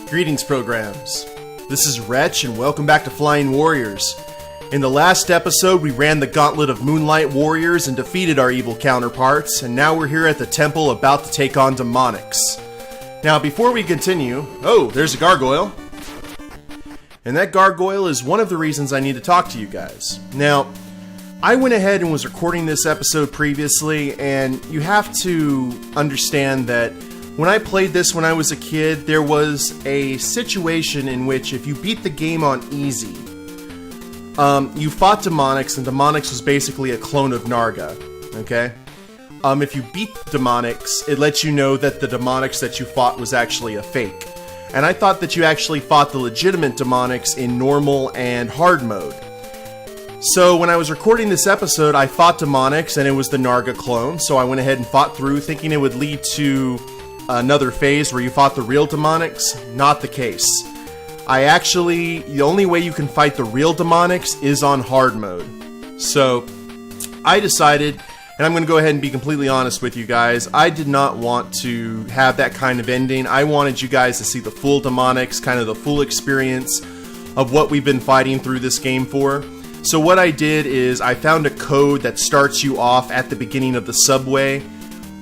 Greetings, programs. This is Wretch, and welcome back to Flying Warriors. In the last episode, we ran the gauntlet of Moonlight Warriors and defeated our evil counterparts, and now we're here at the temple about to take on Demonyx. Now, before we continue... Oh, there's a gargoyle. And that gargoyle is one of the reasons I need to talk to you guys. Now, I went ahead and was recording this episode previously, and you have to understand that when I played this when I was a kid, there was a situation in which if you beat the game on easy, you fought Demonyx, and Demonyx was basically a clone of Narga, okay? If you beat Demonyx, it lets you know that the Demonyx that you fought was actually a fake. And I thought that you actually fought the legitimate Demonyx in normal and hard mode. So when I was recording this episode, I fought Demonyx, and it was the Narga clone, so I went ahead and fought through, thinking it would lead to another phase where you fought the real Demonyx. Not the case. The only way you can fight the real Demonyx is on hard mode. So I decided, and I'm going to go ahead and be completely honest with you guys, I did not want to have that kind of ending. I wanted you guys to see the full Demonyx, kind of the full experience of what we've been fighting through this game for. So what I did is I found a code that starts you off at the beginning of the subway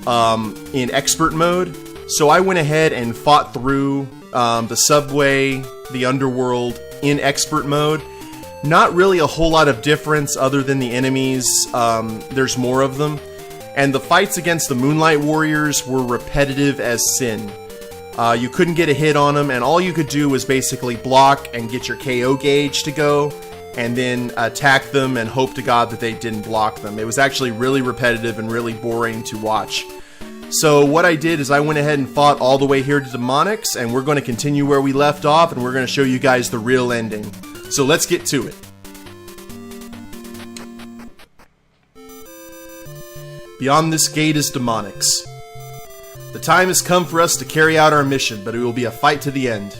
in expert mode. So I went ahead and fought through the subway, the underworld, in expert mode. Not really a whole lot of difference other than the enemies. There's more of them. And the fights against the Moonlight Warriors were repetitive as sin. You couldn't get a hit on them, and all you could do was basically block and get your KO gauge to go, and then attack them and hope to God that they didn't block them. It was actually really repetitive and really boring to watch. So what I did is I went ahead and fought all the way here to Demonyx, and we're going to continue where we left off, and we're going to show you guys the real ending. So let's get to it. Beyond this gate is Demonyx. The time has come for us to carry out our mission, but it will be a fight to the end.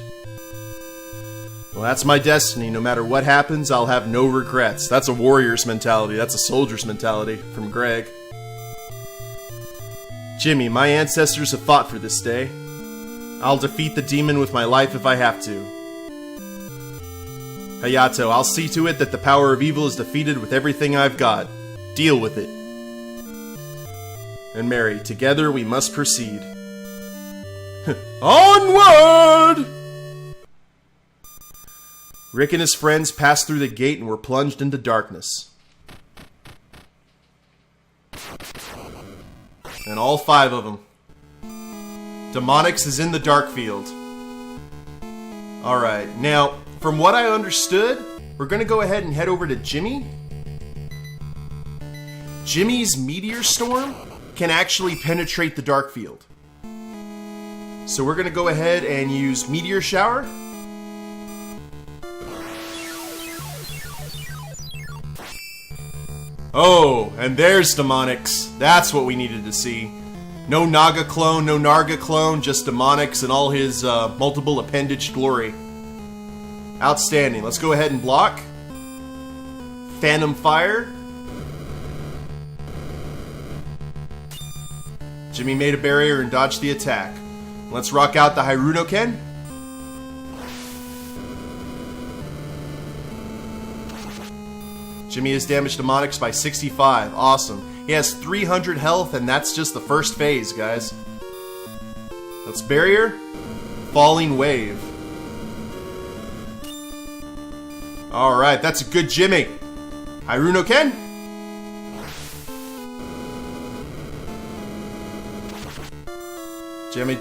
Well, that's my destiny. No matter what happens, I'll have no regrets. That's a warrior's mentality. That's a soldier's mentality from Greg. Jimmy, my ancestors have fought for this day. I'll defeat the demon with my life if I have to. Hayato, I'll see to it that the power of evil is defeated with everything I've got. Deal with it. And Mary, together we must proceed. Onward! Rick and his friends passed through the gate and were plunged into darkness. And all 5 of them. Demonyx is in the dark field. Alright, now, from what I understood, we're going to go ahead and head over to Jimmy. Jimmy's meteor storm can actually penetrate the dark field. So we're going to go ahead and use meteor shower. Oh, and there's Demonyx. That's what we needed to see. No Naga clone, no Narga clone, just Demonyx in all his multiple appendage glory. Outstanding. Let's go ahead and block. Phantom Fire. Jimmy made a barrier and dodged the attack. Let's rock out the Hyrunoken. Jimmy has damaged Demonyx by 65. Awesome. He has 300 health, and that's just the first phase, guys. Let's barrier. Falling Wave. Alright, that's a good Jimmy. Hyrunoken. Jimmy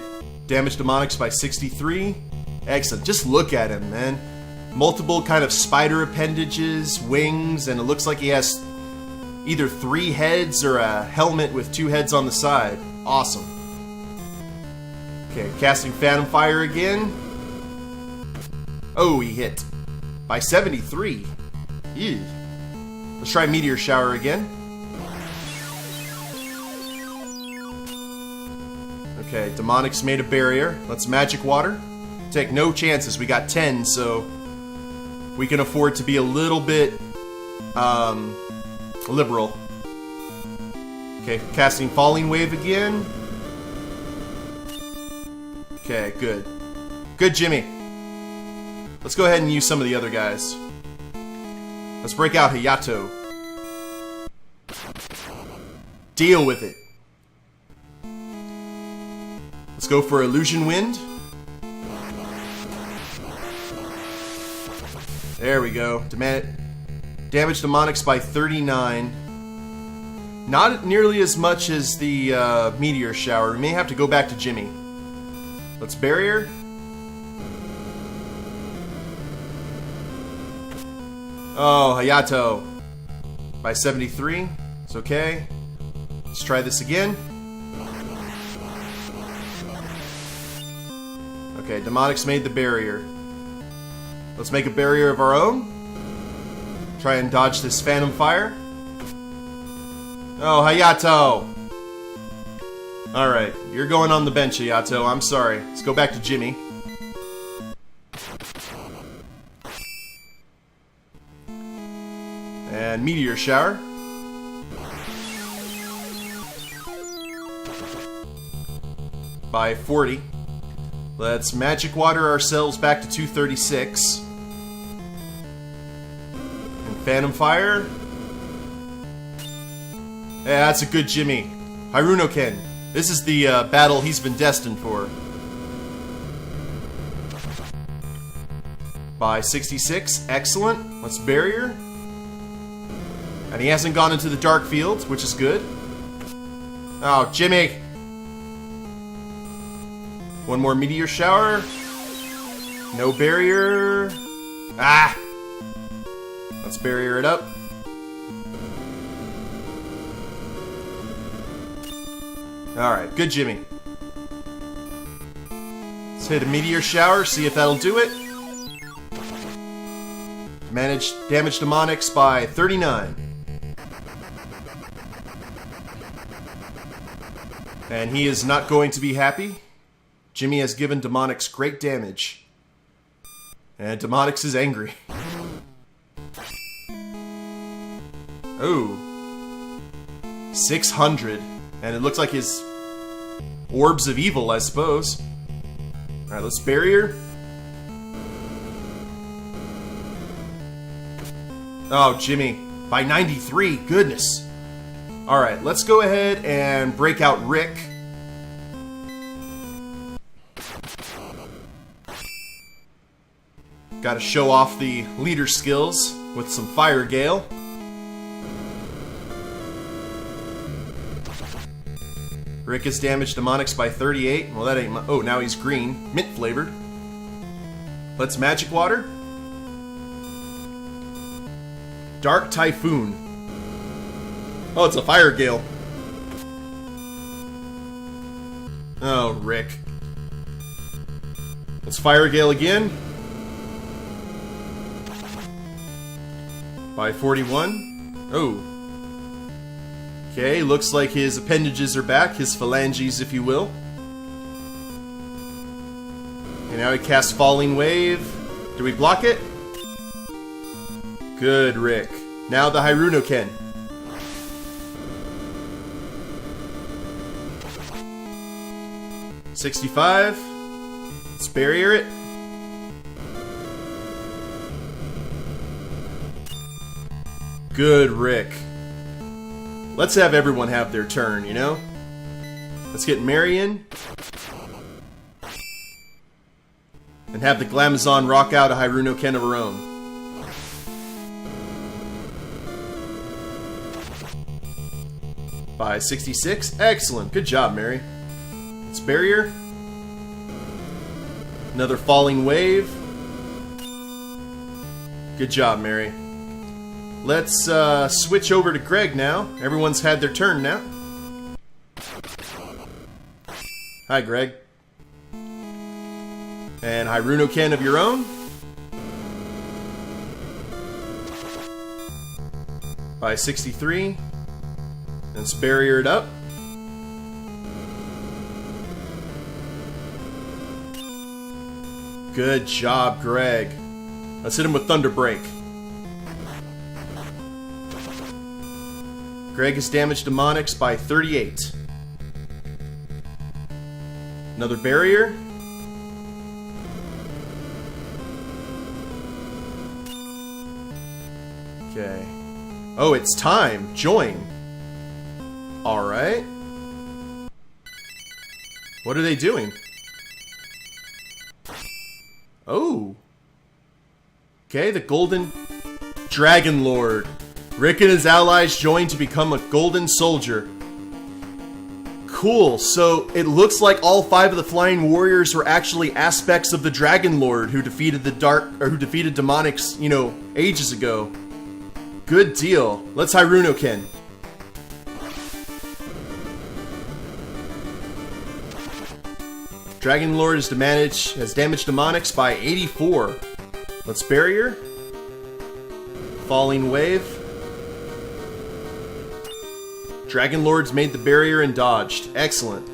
damaged Demonyx by 63. Excellent. Just look at him, man. Multiple kind of spider appendages, wings, and it looks like he has either 3 heads or a helmet with 2 heads on the side. Awesome. Okay, casting Phantom Fire again. Oh, he hit. By 73. Ew. Let's try Meteor Shower again. Okay, Demonyx made a barrier. Let's Magic Water. Take no chances. We got 10, so we can afford to be a little bit liberal. Okay, casting Falling Wave again. Okay, good. Good, Jimmy. Let's go ahead and use some of the other guys. Let's break out Hayato. Deal with it. Let's go for Illusion Wind. There we go. Damage Demonyx by 39. Not nearly as much as the Meteor Shower. We may have to go back to Jimmy. Let's Barrier. Oh, Hayato. By 73. It's okay. Let's try this again. Okay, Demonyx made the barrier. Let's make a barrier of our own. Try and dodge this Phantom Fire. Oh, Hayato! Alright, you're going on the bench, Hayato. I'm sorry. Let's go back to Jimmy. And Meteor Shower. By 40. Let's Magic Water ourselves back to 236. And Phantom Fire. Yeah, that's a good Jimmy. Harunoken. This is the battle he's been destined for. By 66. Excellent. Let's Barrier. And he hasn't gone into the Dark Field, which is good. Oh, Jimmy! One more Meteor Shower. No Barrier. Ah! Let's Barrier it up. Alright, good Jimmy. Let's hit a Meteor Shower, see if that'll do it. Damage Demonyx by 39. And he is not going to be happy. Jimmy has given Demonyx great damage. And Demonyx is angry. Oh. 600. And it looks like his Orbs of Evil, I suppose. Alright, let's Barrier. Oh, Jimmy. By 93. Goodness. Alright, let's go ahead and break out Rick. Gotta show off the leader skills with some Fire Gale. Rick has damaged Demonyx by 38. Well, that ain't oh, now he's green. Mint flavored. Let's Magic Water. Dark Typhoon. Oh, it's a Fire Gale. Oh, Rick. Let's Fire Gale again. By 41. Oh. Okay, looks like his appendages are back. His phalanges, if you will. And now he casts Falling Wave. Do we block it? Good, Rick. Now the Harunoken. $65. Let's Barrier it. Good, Rick. Let's have everyone have their turn, you know? Let's get Marion. And have the Glamazon rock out a Harunoken of her own. By 66. Excellent. Good job, Mary. Let's Barrier. Another Falling Wave. Good job, Mary. Let's switch over to Greg now. Everyone's had their turn now. Hi, Greg. And Harunoken of your own. By 63. Let's Barrier it up. Good job, Greg. Let's hit him with Thunder Break. Greg has damaged Demonyx by 38. Another Barrier. Okay. Oh, it's time. Join. Alright. What are they doing? Oh. Okay, the Golden Dragon Lord. Rick and his allies joined to become a Golden Soldier. Cool, so it looks like all 5 of the Flying Warriors were actually aspects of the Dragon Lord who defeated Demonyx, you know, ages ago. Good deal. Let's Hyrunoken. Dragon Lord has damaged Demonyx by 84. Let's Barrier. Falling Wave. Dragon Lord's made the barrier and dodged. Excellent.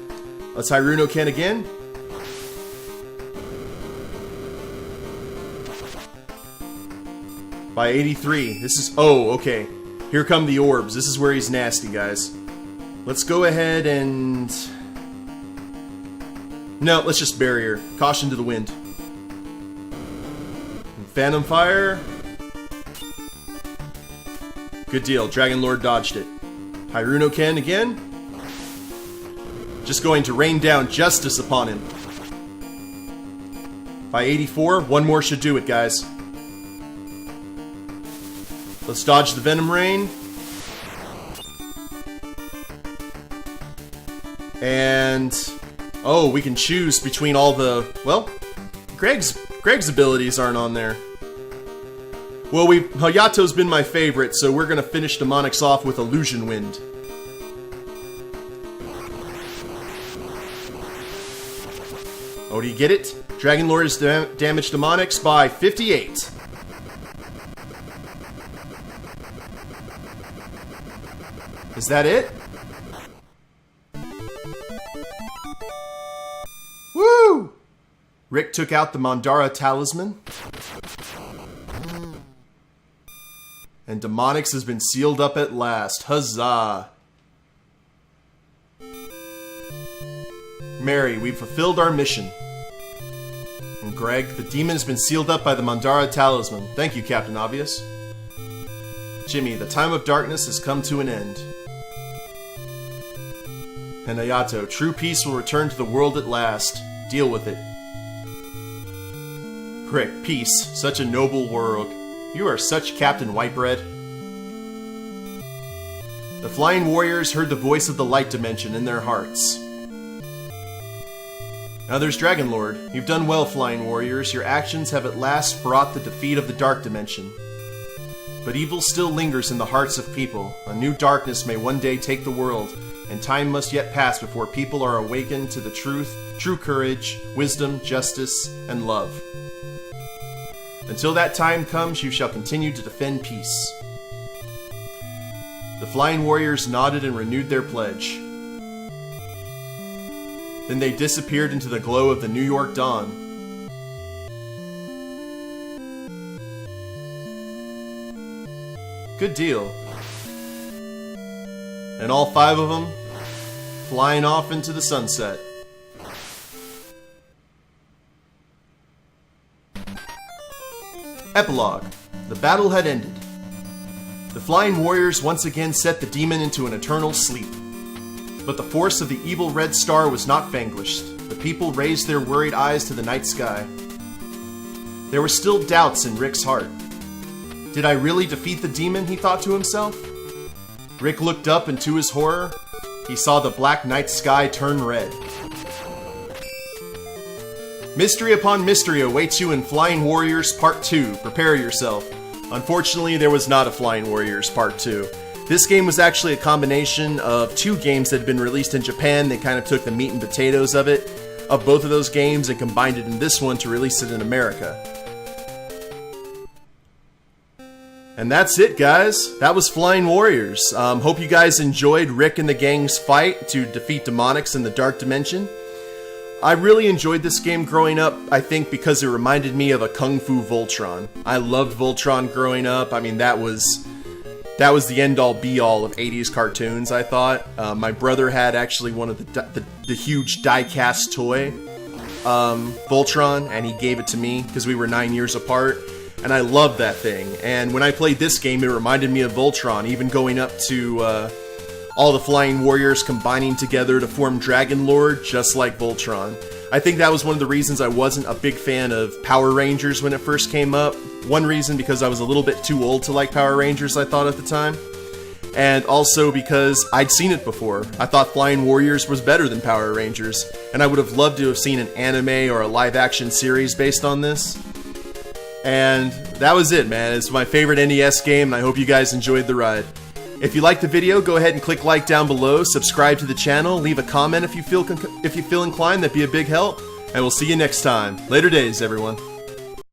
Let's Hyrunoken again. By 83. This is... Oh, okay. Here come the orbs. This is where he's nasty, guys. Let's go ahead and... No, let's just Barrier. Caution to the wind. Phantom Fire. Good deal. Dragon Lord dodged it. Hyrunoken again. Just going to rain down justice upon him. By 84. One more should do it, guys. Let's dodge the Venom Rain. And... Oh, we can choose between all the... Well, Greg's abilities aren't on there. Well, Hayato's been my favorite, so we're gonna finish Demonyx off with Illusion Wind. Oh, do you get it? Dragon Lord has damaged Demonyx by 58. Is that it? Woo! Rick took out the Mandara Talisman. And Demonyx has been sealed up at last. Huzzah! Mary, we've fulfilled our mission. And Greg, the demon has been sealed up by the Mandara Talisman. Thank you, Captain Obvious. Jimmy, the time of darkness has come to an end. And Hayato, true peace will return to the world at last. Deal with it. Rick, peace. Such a noble world. You are such Captain Whitebread. The Flying Warriors heard the voice of the light dimension in their hearts. Now there's Dragon Lord. You've done well, Flying Warriors. Your actions have at last brought the defeat of the dark dimension. But evil still lingers in the hearts of people. A new darkness may one day take the world, and time must yet pass before people are awakened to the truth, true courage, wisdom, justice, and love. Until that time comes, you shall continue to defend peace. The Flying Warriors nodded and renewed their pledge. Then they disappeared into the glow of the New York dawn. Good deal. And all 5 of them flying off into the sunset. Epilogue. The battle had ended. The Flying Warriors once again set the demon into an eternal sleep. But the force of the evil red star was not vanquished. The people raised their worried eyes to the night sky. There were still doubts in Rick's heart. Did I really defeat the demon, he thought to himself? Rick looked up, and to his horror, he saw the black night sky turn red. Mystery upon mystery awaits you in Flying Warriors Part 2. Prepare yourself. Unfortunately, there was not a Flying Warriors Part 2. This game was actually a combination of 2 games that had been released in Japan. They kind of took the meat and potatoes of both of those games, and combined it in this one to release it in America. And that's it, guys. That was Flying Warriors. Hope you guys enjoyed Rick and the gang's fight to defeat Demonyx in the Dark Dimension. I really enjoyed this game growing up, I think because it reminded me of a Kung Fu Voltron. I loved Voltron growing up. I mean, that was the end-all be-all of 80s cartoons, I thought. My brother had actually one of the huge die-cast toy Voltron, and he gave it to me because we were 9 years apart. and I loved that thing. And when I played this game, it reminded me of Voltron, even going up to all the Flying Warriors combining together to form Dragon Lord, just like Voltron. I think that was one of the reasons I wasn't a big fan of Power Rangers when it first came up. One reason because I was a little bit too old to like Power Rangers, I thought at the time. And also because I'd seen it before. I thought Flying Warriors was better than Power Rangers, and I would have loved to have seen an anime or a live-action series based on this. And that was it, man. It's my favorite NES game, and I hope you guys enjoyed the ride. If you liked the video, go ahead and click like down below, subscribe to the channel, leave a comment if you feel inclined, that'd be a big help, and we'll see you next time. Later days, everyone.